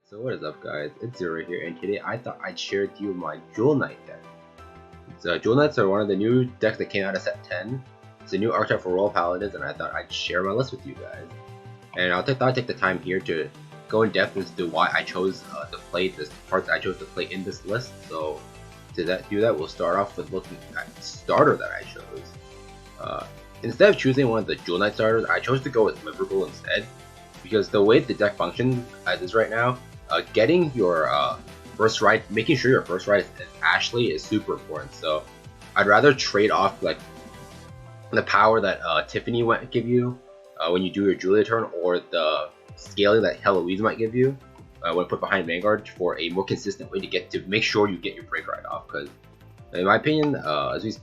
So what is up guys, it's Zero here, and today I thought I'd share with you my Jewel Knight deck. Jewel Knights are one of the new decks that came out of set 10. It's a new archetype for Royal Paladins, and I thought I'd share my list with you guys. And I thought I'd take the time here to go in depth as to why I chose to play this parts I chose to play in this list. So to do that, we'll start off with looking at the starter that I chose. Instead of choosing one of the Jewel Knight starters, I chose to go with Liverpool instead, because the way the deck functions as is right now, getting your first right, making sure your first right is Ashlei is super important. So I'd rather trade off like the power that Tiffany might give you when you do your Julia turn, or the scaling that Heloise might give you when put behind Vanguard, for a more consistent way to make sure you get your break right off. Because in my opinion, as we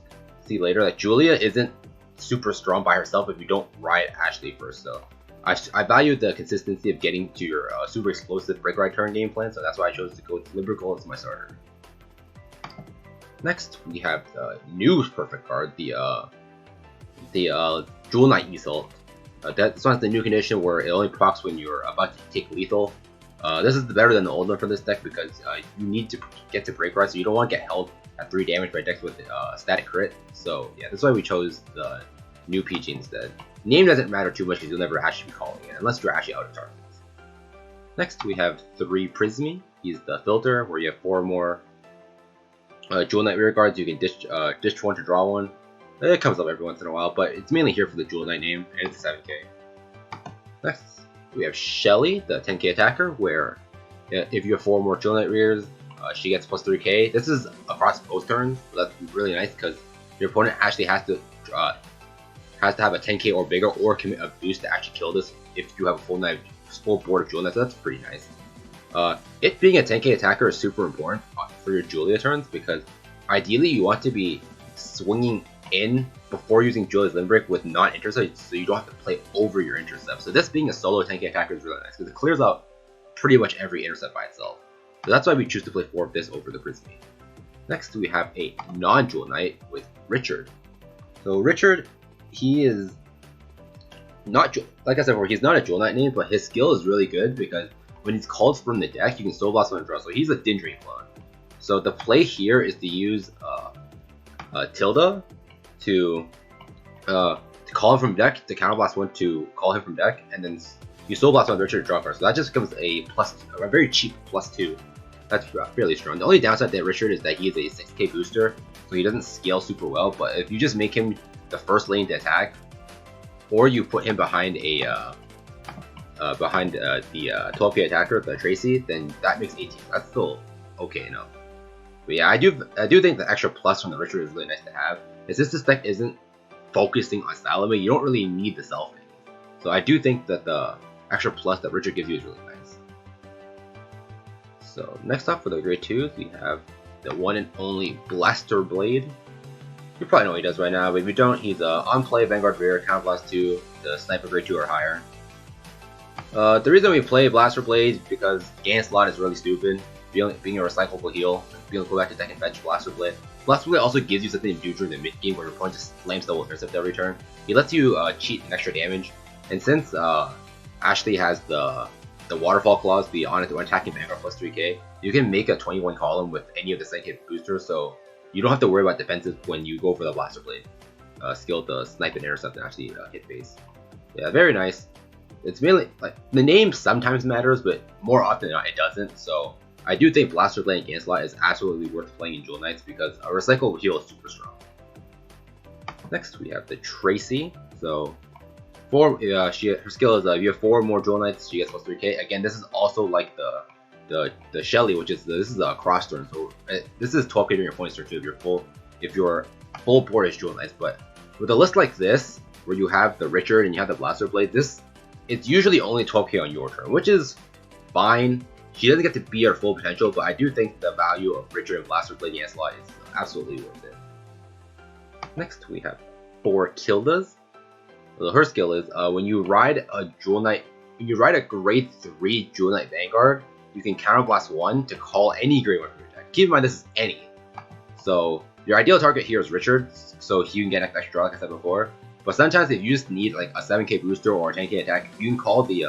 see later, like Julia isn't super strong by herself if you don't ride Ashlei first. So I value the consistency of getting to your super explosive break right turn game plan, so that's why I chose to go with Liberal as my starter. Next, we have the new perfect card, the Jewel Knight Easel. This one has the new condition where it only procs when you're about to take lethal. This is better than the old one for this deck because you need to get to break right, so you don't want to get held at 3 damage by decks with static crit. So yeah, that's why we chose the new PG instead. Name doesn't matter too much because you'll never actually be calling it unless you're actually out of targets. Next, we have 3 Prismy. He's the filter where you have 4 more Jewel Knight rear guards. You can ditch one to draw one. It comes up every once in a while, but it's mainly here for the Jewel Knight name, and it's a 7k. Next, we have Shelly, the 10k attacker, where if you have 4 more Jewel Knight rears, she gets plus 3k. This is across both turns, so that's really nice because your opponent actually has to have a 10k or bigger, or commit a boost to actually kill this if you have a full board of Jewel Knights, so that's pretty nice. It being a 10k attacker is super important for your Julia turns, because ideally you want to be swinging in before using Julia's Limb Break with non-intercept, so you don't have to play over your intercept. So this being a solo 10k attacker is really nice because it clears out pretty much every intercept by itself. So that's why we choose to play 4 of this over the Prismy. Next, we have a non-Jewel Knight with Richard. So Richard, he is not, like I said before, he's not a Jewel Knight name, but his skill is really good because when he's called from the deck, you can Soul Blast and draw. So he's a Dindri clone. So the play here is to use Tilda to call him from deck, to counterblast one to call him from deck, and then you Soul Blast on Richard to draw card. So that just becomes a very cheap +2. That's fairly strong. The only downside to Richard is that he is a 6k booster, so he doesn't scale super well. But if you just make him the first lane to attack, or you put him behind the 12k attacker, the Tracy, then that makes 18. That's still okay enough. But yeah, I do think the extra plus from the Richard is really nice to have. It's just this deck isn't focusing on style limit, you don't really need the selfing. So I do think that the extra plus that Richard gives you is really nice. So next up for the grade 2s, we have the one and only Blaster Blade. You probably know what he does right now, but if you don't, he's on play Vanguard rear, counterblast 2, the sniper grade 2 or higher. The reason we play Blaster Blade is because Gain Slot is really stupid, being a recyclable heal, being able to go back to deck and fetch Blaster Blade. Blaster Blade also gives you something to do during the mid game where your opponent just slams double intercept every turn. He lets you cheat an extra damage, and since Ashlei has the waterfall clause, the on attacking Vanguard plus 3k, you can make a 21 column with any of the second hit boosters, so you don't have to worry about defensive when you go for the Blaster Blade skill to snipe and intercept and actually hit base. Yeah, very nice. It's mainly like the name sometimes matters, but more often than not it doesn't. So I do think Blaster Blade and Gain Slot is absolutely worth playing in Jewel Knights because a recyclable heal is super strong. Next we have the Tracy. So her skill is if you have 4 more Jewel Knights, she gets plus 3k. Again, this is also like the Shelly, which is this is a cross turn. So this is 12k during your opponent's turn too if your full board is Jewel Knights. But with a list like this, where you have the Richard and you have the Blaster Blade, it's usually only 12k on your turn, which is fine. She doesn't get to be her full potential, but I do think the value of Richard and Blaster Blade and Slot is absolutely worth it. Next, we have 4 Tildas. So her skill is when you ride a grade 3 Jewel Knight Vanguard, you can counterblast 1 to call any grade 1 from your deck. Keep in mind this is any. So your ideal target here is Richard, so he can get an extra draw like I said before. But sometimes if you just need like a 7k booster or a 10k attack, you can call the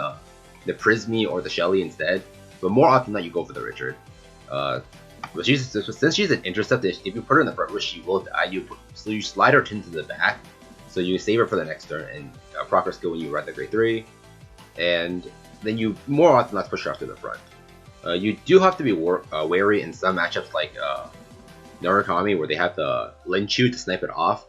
Prismy or the Shelly instead. but more often than not, you go for the Richard. But since she's an intercept, if you put her in the front, which she will die, so you slide her into the back, so you save her for the next turn and proc her skill when you ride the grade 3, and then you more often than not push her off to the front. You do have to be wary in some matchups like Narukami, where they have the Linchu to snipe it off.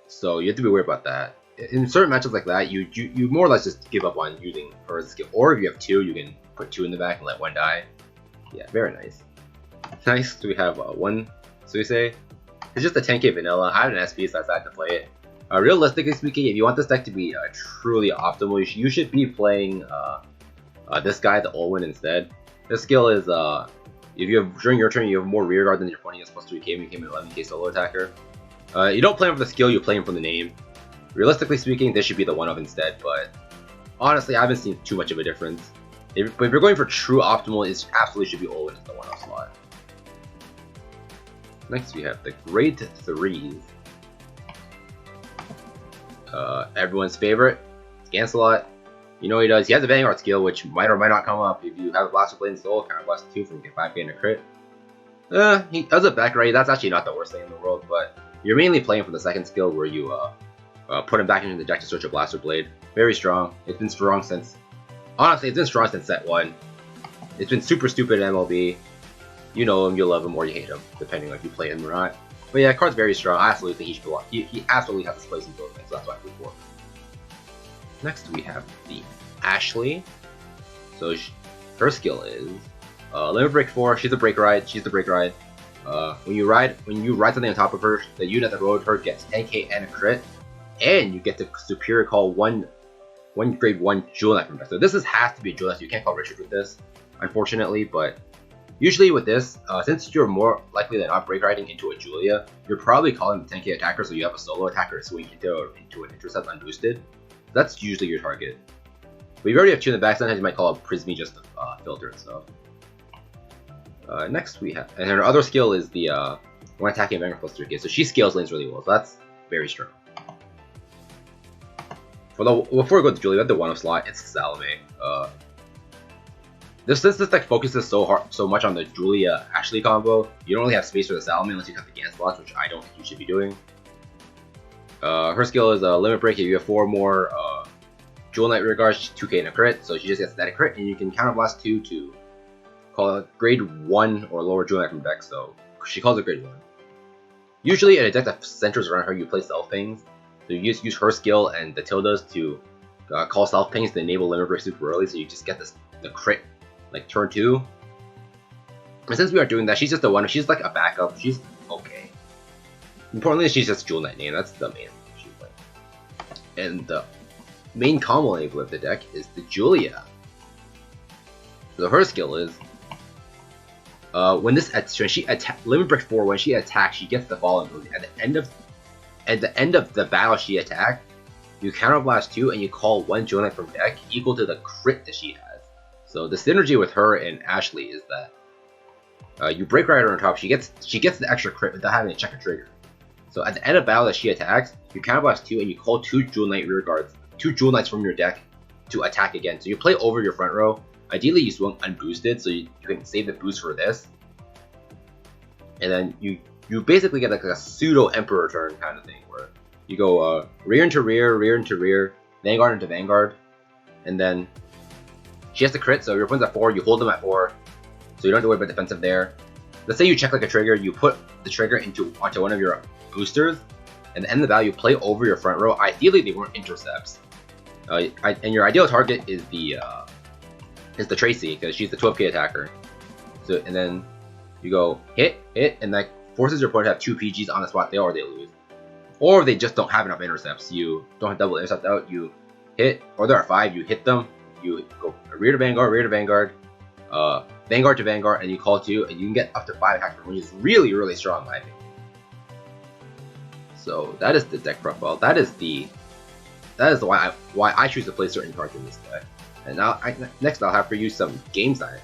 So you have to be wary about that. In certain matchups like that, you more or less just give up on using her as a skill. Or if you have 2, you can put 2 in the back and let 1 die. Yeah, very nice. Next, we have 1 Suisei. It's just a 10k vanilla. I have an SP, so I decided to play it. Realistically speaking, if you want this deck to be truly optimal, you should be playing this guy, the Olwen, instead. This skill is, if you have, during your turn, you have more rear guard than your opponent, has plus 3k, and you became an 11k solo attacker. You don't play him for the skill, you play him for the name. Realistically speaking, this should be the 1-of instead, but honestly, I haven't seen too much of a difference. But if you're going for true optimal, it absolutely should be Olwen in the 1-of slot. Next, we have the grade 3s. Everyone's favorite, Gancelot. You know what he does? He has a Vanguard skill, which might or might not come up if you have a Blaster Blade and Soul, kind of blast 2 from get 5k and a crit. He does it back right. That's actually not the worst thing in the world, but you're mainly playing for the second skill where you put him back into the deck to search a Blaster Blade. Very strong. It's been strong since, honestly, it's been strong since set 1. It's been super stupid in MLB. You know him, you love him, or you hate him, depending on if you play him or not. But yeah, card's very strong. I absolutely think he absolutely has his place in both things, so that's why I put 4. Next, we have the Ashlei. So her skill is Limit Break 4. She's a break ride. When you ride something on top of her, the unit that rode her gets 10k and a crit, and you get to superior call one grade 1 Jewel Knight from deck. So this has to be Jewel Knight. So you can't call Richard with this, unfortunately. But usually with this, since you're more likely than not break riding into a Julia, you're probably calling the 10k attacker, so you have a solo attacker swing into an intercept unboosted. That's usually your target. But you already have 2 in the back, sometimes you might call up Prismy just to filter and stuff. Next we have, and her other skill is the when attacking Vanguard plus 3k, so she scales lanes really well, so that's very strong. Before we go to Julia, we have the 1-of slot, it's Salome. Since this deck focuses so much on the Julia Ashlei combo, you don't really have space for the Salome unless you cut the Gancelot, which I don't think you should be doing. Her skill is Limit Break. If you have 4 more Jewel Knight rear guards, she's 2k and a crit, so she just gets static crit, and you can counterblast 2 to call it grade 1 or lower Jewel Knight from deck, so she calls it grade 1. Usually in a deck that centers around her, you play Self Pings, so you use her skill and the tildes to call Self Pings to enable Limit Break super early, so you just get the crit like turn 2. And since we are doing that, she's just the 1. She's like a backup. She's okay. Importantly, she's just Jewel Knight name. That's the main thing she's playing. And the main combo enabler of the deck is the Julia. So her skill is when she Limit Break 4, when she attacks, she gets the Fallen ability. At the end of the battle she attacked, you counterblast 2 and you call 1 Jewel Knight from deck equal to the crit that she has. So the synergy with her and Ashlei is that you break ride her on top, she gets the extra crit without having to check a trigger. So at the end of battle that she attacks, you counterblast 2 and you call 2 Jewel Knight rear guards, 2 Jewel Knights from your deck to attack again. So you play over your front row. Ideally you swing unboosted, so you can save the boost for this. And then you basically get like a pseudo Emperor turn kind of thing, where you go rear into rear, rear into rear, Vanguard into Vanguard, and then she has to crit, so your opponent's at 4, you hold them at 4, so you don't have to worry about defensive there. Let's say you check like a trigger, you put the trigger onto one of your boosters, and at the end of the battle you play over your front row. Ideally they weren't intercepts. And your ideal target is the Tracy, because she's the 12k attacker. So and then you go hit, and that forces your opponent to have 2 PGs on the spot there, or they lose. Or they just don't have enough intercepts. You don't have double intercept out, you hit, or there are 5, you hit them, you go rear to Vanguard, Vanguard to Vanguard, and you call 2, and you can get up to 5 attacks, which is really, really strong in my opinion. So that is the deck profile. That is why I choose to play certain cards in this deck. And now next I'll have for you some games that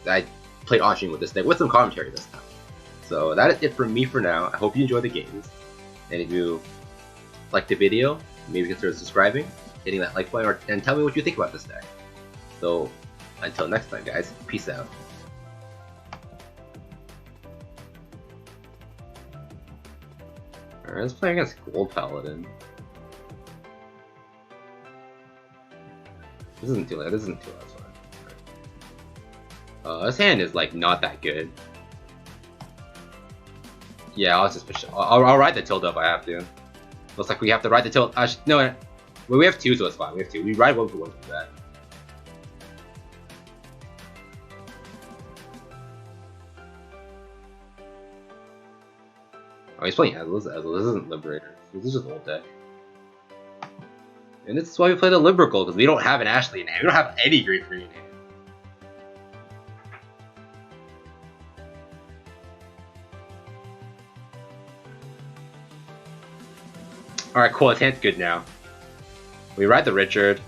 I played on stream with this deck with some commentary this time. So that is it from me for now. I hope you enjoy the games, and if you like the video, maybe consider subscribing, hitting that like button, and tell me what you think about this deck. So Until next time, guys. Peace out. Alright, let's play against Royal Paladin. This isn't too late. This isn't too late. This hand is like not that good. Yeah, I'll just push. I'll ride the tilde if I have to. Looks like we have to ride the tilde. No, we have two, so it's fine. We have two. We ride one for one for that. Oh, he's playing Ezreal. This isn't Liberator. This is just old deck. And this is why we play the Librical, because we don't have an Ashlei in hand. We don't have any great free in hand. Alright, cool. His hand's good now. We ride the Richard.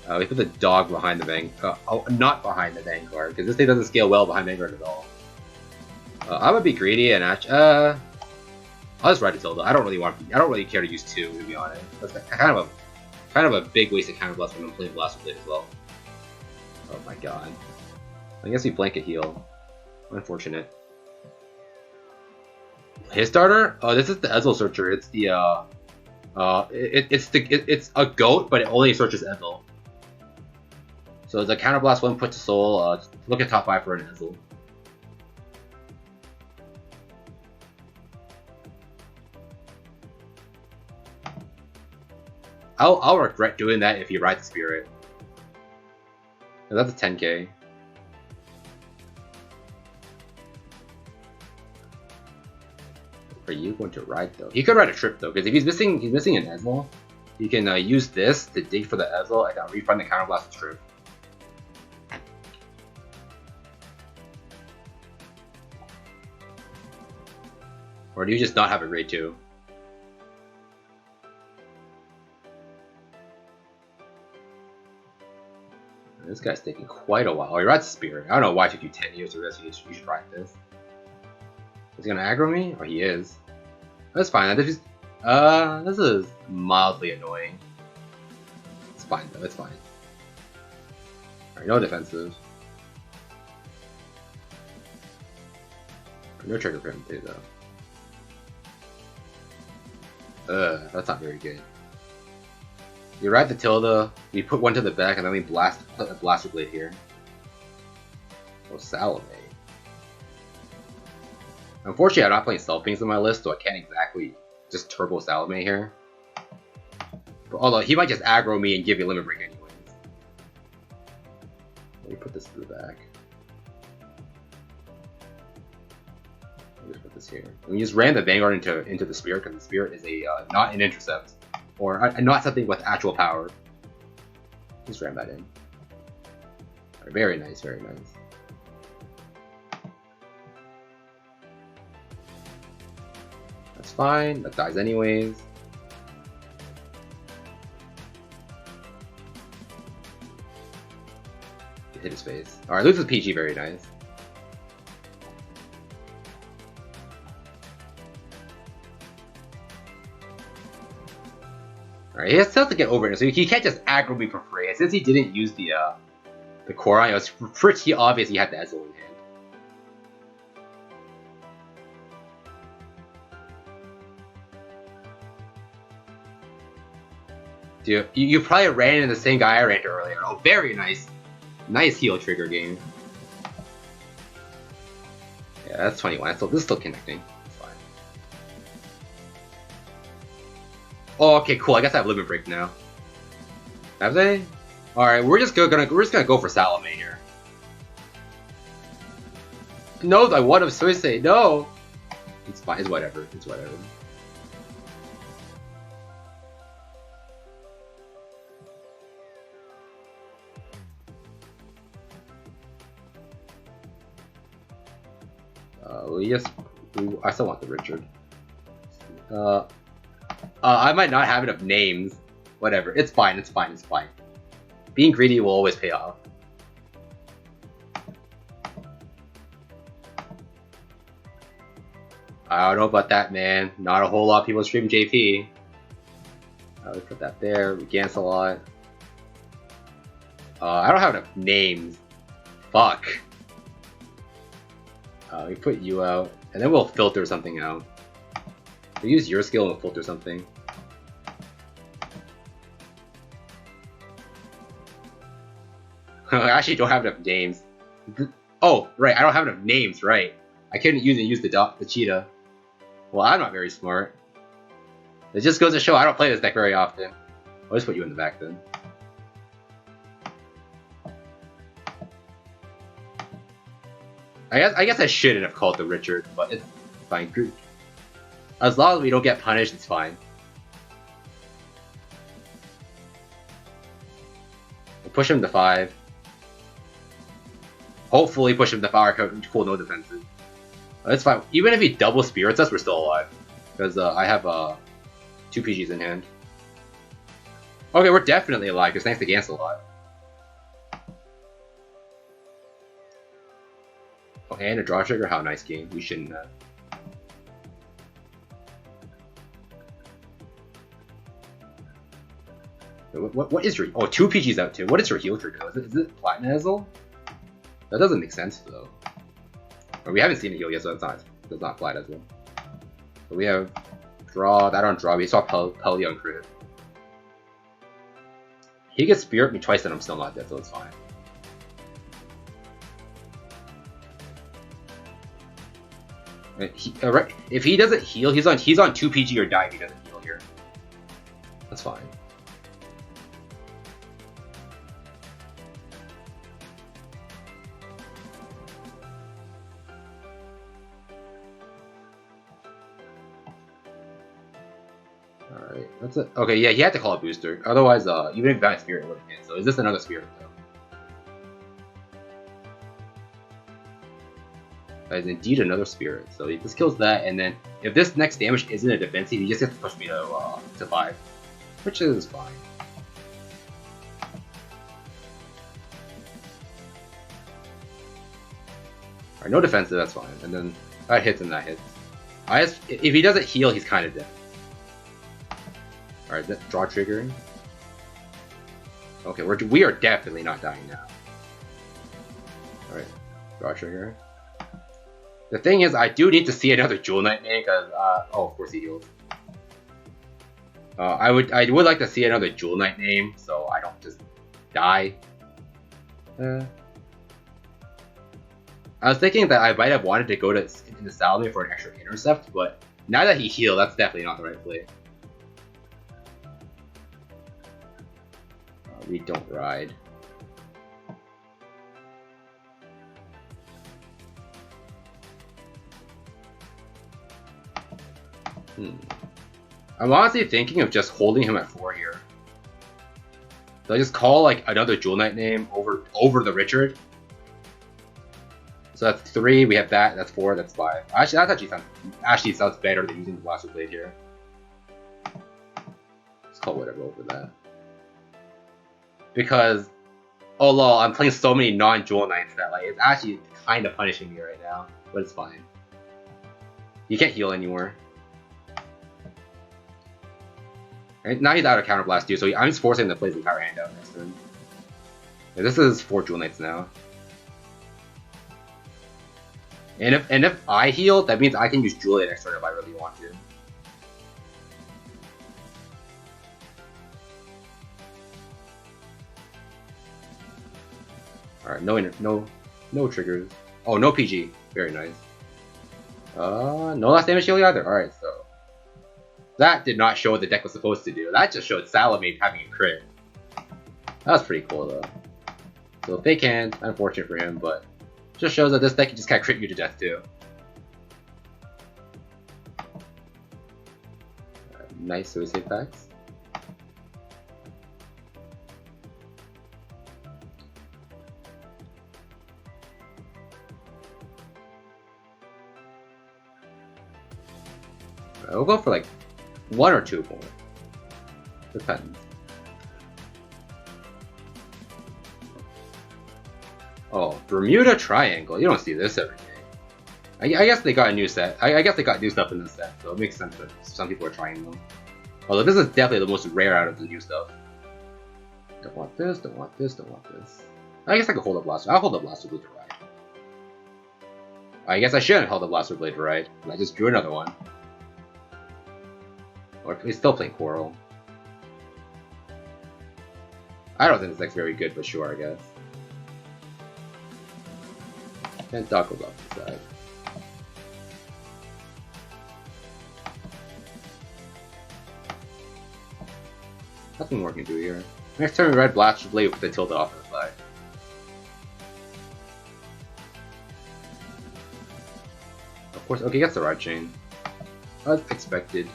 We put the dog behind the Vanguard. Not behind the Vanguard, because this thing doesn't scale well behind Vanguard at all. I'm gonna be greedy and I'll just ride a Tilda. I don't really care to use two, to be honest. That's kind of a big waste of counter blast when I'm playing Blaster Blade as well. Oh my god. I guess we blanket heal. Unfortunate. His starter? Oh, this is the Ezreal Searcher. It's the it's a goat, but it only searches Ezreal. So it's a counter blast, one put to soul. Look at top 5 for an Ezreal. I'll regret doing that if you ride the Spirit. That's a 10k. Are you going to ride though? He could ride a trip though, because if he's missing an Ezreal, he can use this to dig for the Ezreal and refund the counterblast trip. Or do you just not have a grade 2? This guy's taking quite a while. Oh, he rides Spirit. I don't know why it took you 10 years to rest. You should ride this. Is he gonna aggro me? Oh, he is. That's fine. This is mildly annoying. It's fine though. It's fine. Alright, no defensive. No trigger for him too, though. That's not very good. You ride the Tilda, we put one to the back, and then we put a Blaster Blade here. Oh, Salome. Unfortunately, I'm not playing Self-Pings on my list, so I can't exactly just turbo Salome here. But although, he might just aggro me and give me a limit break anyways. Let me put this to the back. Let me just put this here. And we just ran the Vanguard into the Spirit, because the Spirit is a not an intercept. Or not something with actual power. Just ram that in. Right, very nice, very nice. That's fine. That dies anyways. Hit his face. Alright, loses PG, very nice. Alright, he still has to get over it, so he can't just aggro me for free. And since he didn't use the Korai, it was pretty obvious he had the Ezreal in hand. Dude, you probably ran into the same guy I ran into earlier. Oh, very nice. Nice heal trigger game. Yeah, that's 21. This is still connecting. Oh, okay, cool. I guess I have limit break now. Have they? All right, we're just gonna go for Salome here. No, I want to say no. It's fine. It's whatever. It's whatever. I still want the Richard. I might not have enough names. Whatever. It's fine. It's fine. It's fine. Being greedy will always pay off. I don't know about that, man. Not a whole lot of people stream JP. We put that there. We cancel a lot. I don't have enough names. Fuck. We put you out, and then we'll filter something out. We use your skill and we'll filter something. I actually don't have enough names. Oh, right, I don't have enough names, right. I couldn't use the cheetah. Well, I'm not very smart. It just goes to show I don't play this deck very often. I'll just put you in the back then. I guess I shouldn't have called the Richard, but it's fine. As long as we don't get punished, it's fine. We'll push him to 5. Hopefully push him to 5, cool, no defenses. That's fine. Even if he double spirits us, we're still alive. Because I have 2 PGs in hand. Okay, we're definitely alive, because thanks to Gant's alive. Oh, and a draw trigger? How nice game. We shouldn't have. What is your... Oh, 2 PGs out too. What is your heal trigger? Is it Platinum? That doesn't make sense though. Or we haven't seen a heal yet, so it's not flat as well. So we have draw, that on draw, we saw Pelly on crit. He gets spirit me twice and I'm still not dead, so it's fine. If he doesn't heal, he's on 2 PG or die if he doesn't heal here. That's fine. Alright, that's it. Okay, yeah, he had to call a booster. Otherwise, even if that spirit would have hit. So is this another spirit though? That is indeed another spirit. So he just kills that, and then if this next damage isn't a defensive, he just gets to push me to 5, which is fine. Alright, no defensive, that's fine. And then that hits and that hits. If he doesn't heal, he's kind of dead. Alright, draw triggering. Okay, we are definitely not dying now. Alright, draw trigger. The thing is, I do need to see another Jewel Knight name because, oh, of course he healed. I would like to see another Jewel Knight name so I don't just die. I was thinking that I might have wanted to go to the Salome for an extra intercept, but now that he healed, that's definitely not the right play. We don't ride. I'm honestly thinking of just holding him at 4 here. So I just call like another Jewel Knight name over the Richard. So that's 3. We have that. That's 4. That's 5. Actually, that actually sounds better than using the Blaster Blade here. Let's call whatever over that. Because, oh lol, I'm playing so many non-Jewel Knights that like it's actually kind of punishing me right now, but it's fine. You can't heal anymore. And now he's out of counterblast too, so I'm just forcing him to play his entire hand out next turn. Yeah, this is 4 Jewel Knights now. And if I heal, that means I can use Jewel Knight next turn if I really want to. Alright, no triggers. Oh, no PG. Very nice. No last damage healing either. Alright, so that did not show what the deck was supposed to do. That just showed Salome having a crit. That was pretty cool though. So fake hand, unfortunate for him, but just shows that this deck can just kind of crit you to death too. Nice suicide packs. We'll go for like 1 or 2 more. Depends. Oh, Bermuda Triangle. You don't see this every day. I guess they got a new set. I guess they got new stuff in this set, so it makes sense that some people are trying them. Although this is definitely the most rare out of the new stuff. Don't want this, don't want this, don't want this. I guess I could hold a Blaster. I'll hold a Blaster Blade to ride. I guess I shouldn't hold a Blaster Blade to ride. I just drew another one. Or he's still playing Coral. I don't think this deck's very good, but sure, I guess. And Doc goes off the side. Nothing more can do here. Next turn, we Red Blaster Blade with the tilt off to the side. Of course, okay, gets the Rod Chain. As expected.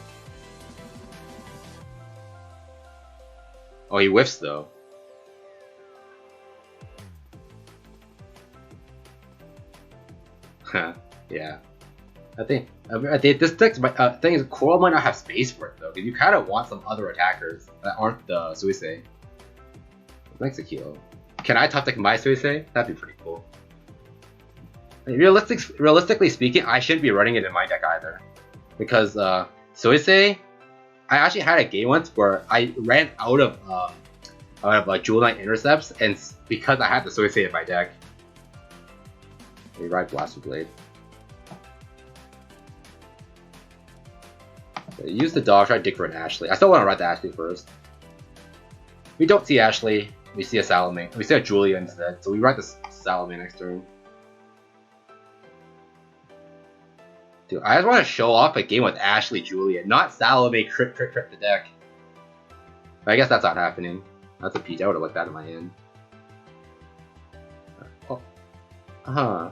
Oh, he whiffs though. Huh, yeah. I think this deck, thing is, Coral might not have space for it though, because you kind of want some other attackers that aren't the Suisei. Thanks, Akilo. Can I top deck my Suisei? That'd be pretty cool. Realistically speaking, I shouldn't be running it in my deck either, because Suisei, I actually had a game once where I ran out of Jewel Knight Intercepts, and because I had the Suisei in my deck. We ride Blaster Blade. So use the dog, try to dig for an Ashlei. I still want to ride the Ashlei first. We don't see Ashlei, we see a Salome. We see a Julia instead, so we ride the Salome next turn. Dude, I just want to show off a game with Ashlei Julia, not Salome crit the deck. But I guess that's not happening. That's a peach. I would have liked that in my hand. Oh. Huh.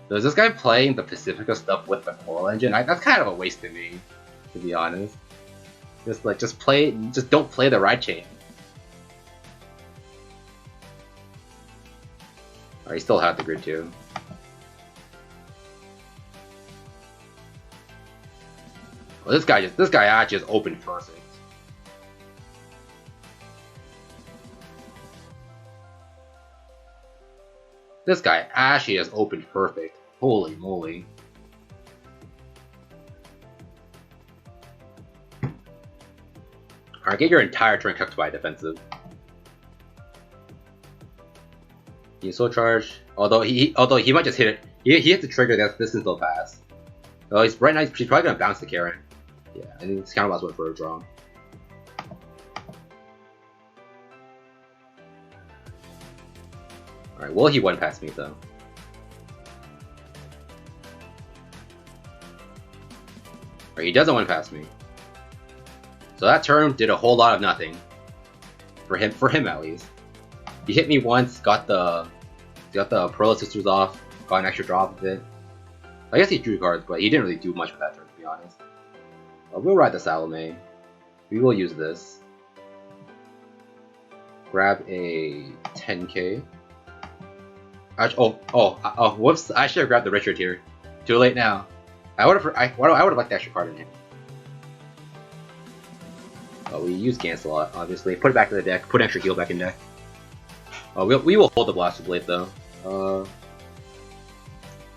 So is this guy playing the Pacifica stuff with the Coral Engine? That's kind of a waste to me, to be honest. Just don't play the Ride Chain. Alright, he still had the grid too. Well, this guy actually just opened perfect. This guy actually has opened perfect. Holy moly. Alright, get your entire turn cooked by defensive. He's so charged. Although he might just hit it. He hit the trigger that this is still pass. Oh, he's right now he's probably gonna bounce the Karen. Yeah, I think it's kind of last one for a draw. Alright, will he one pass me though? Alright, he doesn't one pass me. So that turn did a whole lot of nothing. For him at least. He hit me once, got the Pearl Sisters off, got an extra drop of it. I guess he drew cards, but he didn't really do much with that turn, to be honest. We'll ride the Salome. We will use this. Grab a 10k. Whoops! I should have grabbed the Richard here. Too late now. I would have liked the extra card in here. We use cancel obviously. Put it back to the deck. Put extra heal back in deck. We will hold the Blaster Blade though.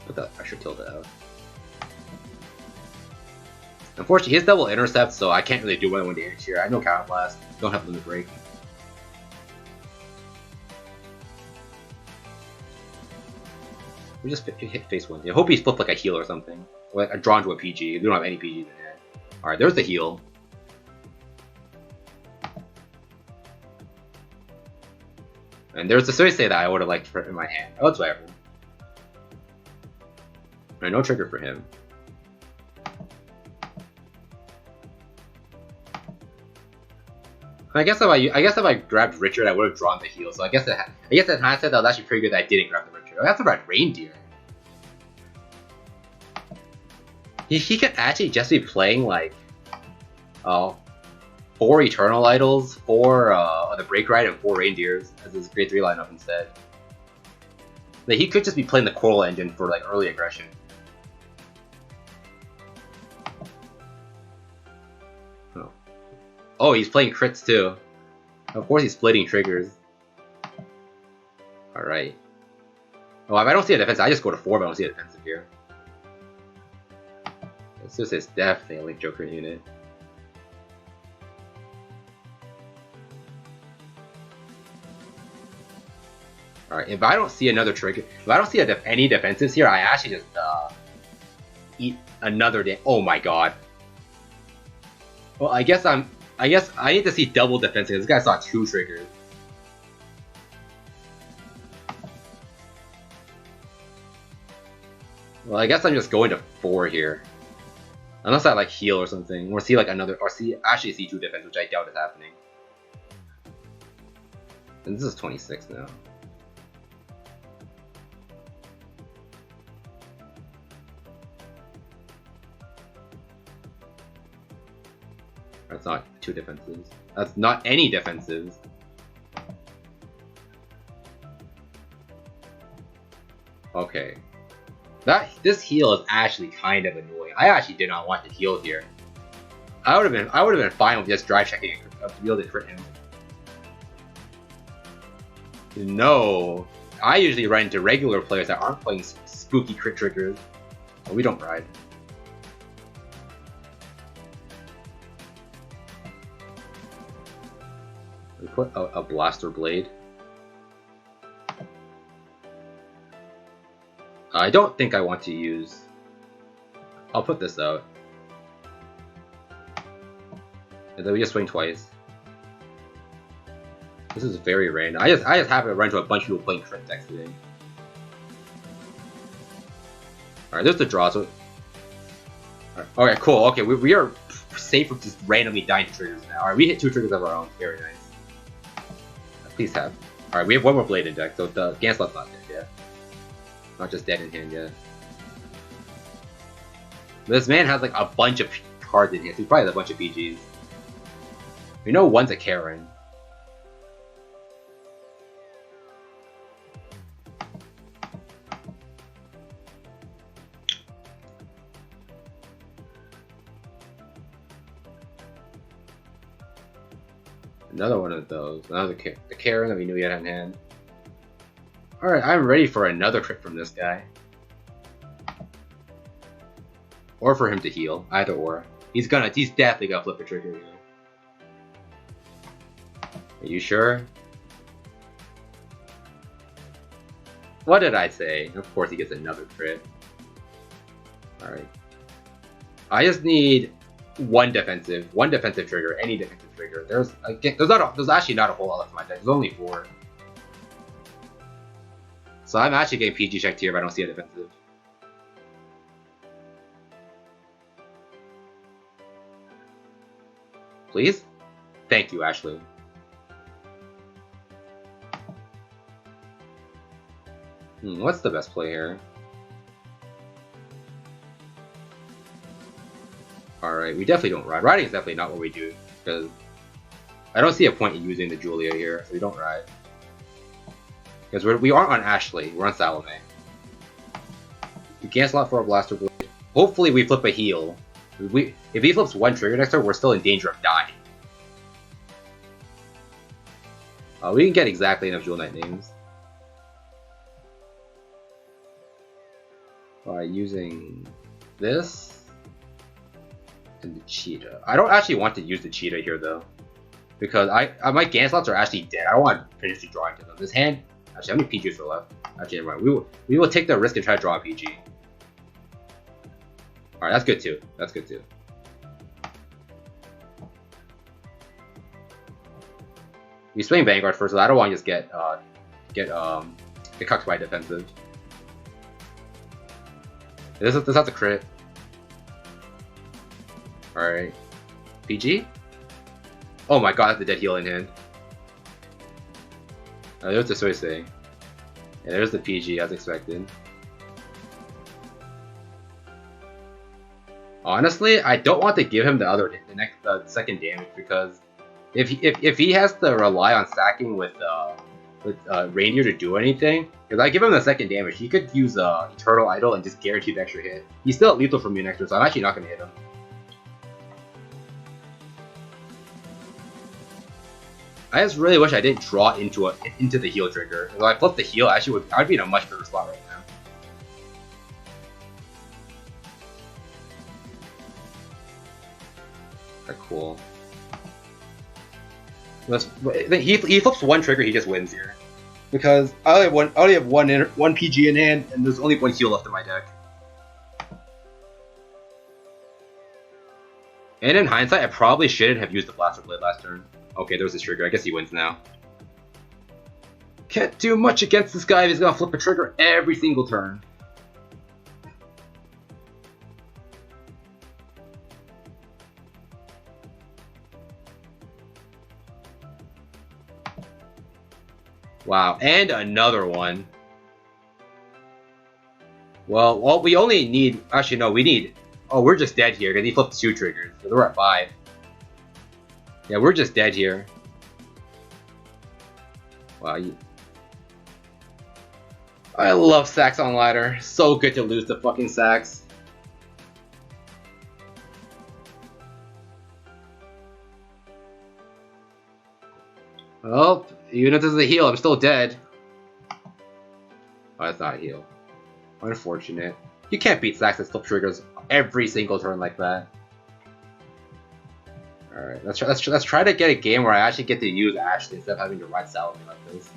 Put that extra tilde out. Unfortunately, his double intercept, so I can't really do 1-1 damage here. I have no counter blast. Don't have limit break. We just hit face one. I hope he's flipped like a heal or something. Or like drawn to a PG. We don't have any PG in hand. Alright, there's the heal. And there's the Suisei that I would have liked for in my hand. Oh, it's whatever. Alright, no trigger for him. I guess if I grabbed Richard, I would have drawn the heal. So I guess in hindsight, that was actually pretty good that I didn't grab the Richard. Oh, that's a red reindeer. He could actually just be playing like, 4 Eternal Idols, 4 the Break Ride, and 4 Reindeers as his grade 3 lineup instead. Like, he could just be playing the Coral Engine for like early aggression. Oh, he's playing crits too. Of course he's splitting triggers. Alright. Oh, if I don't see a defense, I just go to 4 but I don't see a defensive here. It's just it's definitely a Link Joker unit. Alright, if I don't see another trigger, if I don't see any defenses here, I actually just eat another oh my god. Well, I guess I need to see double defenses. This guy saw 2 triggers. Well, I guess I'm just going to 4 here. Unless I like heal or something, or see like another, or actually see 2 defense, which I doubt is happening. And this is 26 now. That's not 2 defenses. That's not any defenses. Okay. This heal is actually kind of annoying. I actually did not want to heal here. I would have been fine with just drive checking a wielded crit him. No, I usually run into regular players that aren't playing spooky crit triggers. But we don't ride. We put a blaster blade. I don't think I want to use... I'll put this out. And then we just swing twice. This is very random. I just happen to run into a bunch of people playing crit decks today. Alright, there's the draw, so... Alright, cool. Okay, we are safe from just randomly dying to triggers now. Alright, we hit 2 triggers of our own. Very nice. Please have. Alright, we have 1 more blade in deck, so the Ganslot's not dead yet. Not just dead in hand yet. This man has like a bunch of cards in hand, so he probably has a bunch of PGs. We know one's a Karen. Another one of those. Another the Karen that we knew he had in hand. Alright, I'm ready for another crit from this guy. Or for him to heal. Either or. He's definitely gonna flip the trigger here. Are you sure? What did I say? Of course he gets another crit. Alright. I just need one defensive trigger, any defensive trigger. There's actually not a whole lot left in my deck. There's only 4. So I'm actually getting PG checked here if I don't see a defensive. Please? Thank you, Ashlei. What's the best play here? Alright, we definitely don't ride. Riding is definitely not what we do, because I don't see a point in using the Julia here, so we don't ride. Because we aren't on Ashlei, we're on Salome. We cancel out for a Blaster Blade. Hopefully we flip a heal. If he flips 1 trigger next turn, we're still in danger of dying. We can get exactly enough Jewel Knight names. By using this and the Cheetah. I don't actually want to use the Cheetah here though. Because my Ganslots are actually dead. I don't want to finish drawing to them. This hand... Actually, how many PGs are left? Actually, never mind. We will take the risk and try to draw a PG. Alright, that's good too. That's good too. We swing Vanguard first, so I don't want to just get cucked by defensive. This has a crit. Alright. PG? Oh my god, that's the dead heal in hand. There's the Suisei. Yeah, there's the PG as expected. Honestly, I don't want to give him the second damage, because if he has to rely on stacking with Reindeer to do anything, because I give him the second damage, he could use Eternal Idol and just guarantee the extra hit. He's still lethal from me next turn, so I'm actually not going to hit him. I just really wish I didn't draw into the heal trigger. If I flipped the heal, I'd be in a much better spot right now. Alright, cool. He flips 1 trigger, he just wins here. Because I only have one PG in hand, and there's only one heal left in my deck. And in hindsight, I probably shouldn't have used the Blaster Blade last turn. Okay, there was his trigger. I guess he wins now. Can't do much against this guy if he's gonna flip a trigger every single turn. Wow, and another one. Well, we only need... Actually, no, we need... Oh, we're just dead here, because he flipped 2 triggers. So we're at 5. Yeah, we're just dead here. Wow, I love Sax on Ladder. So good to lose to fucking Sax. Well, even if this is a heal, I'm still dead. Oh, that's not a heal. Unfortunate. You can't beat Sax that flip triggers every single turn like that. Alright, let's try to get a game where I actually get to use Ashlei instead of having to ride Salad like this.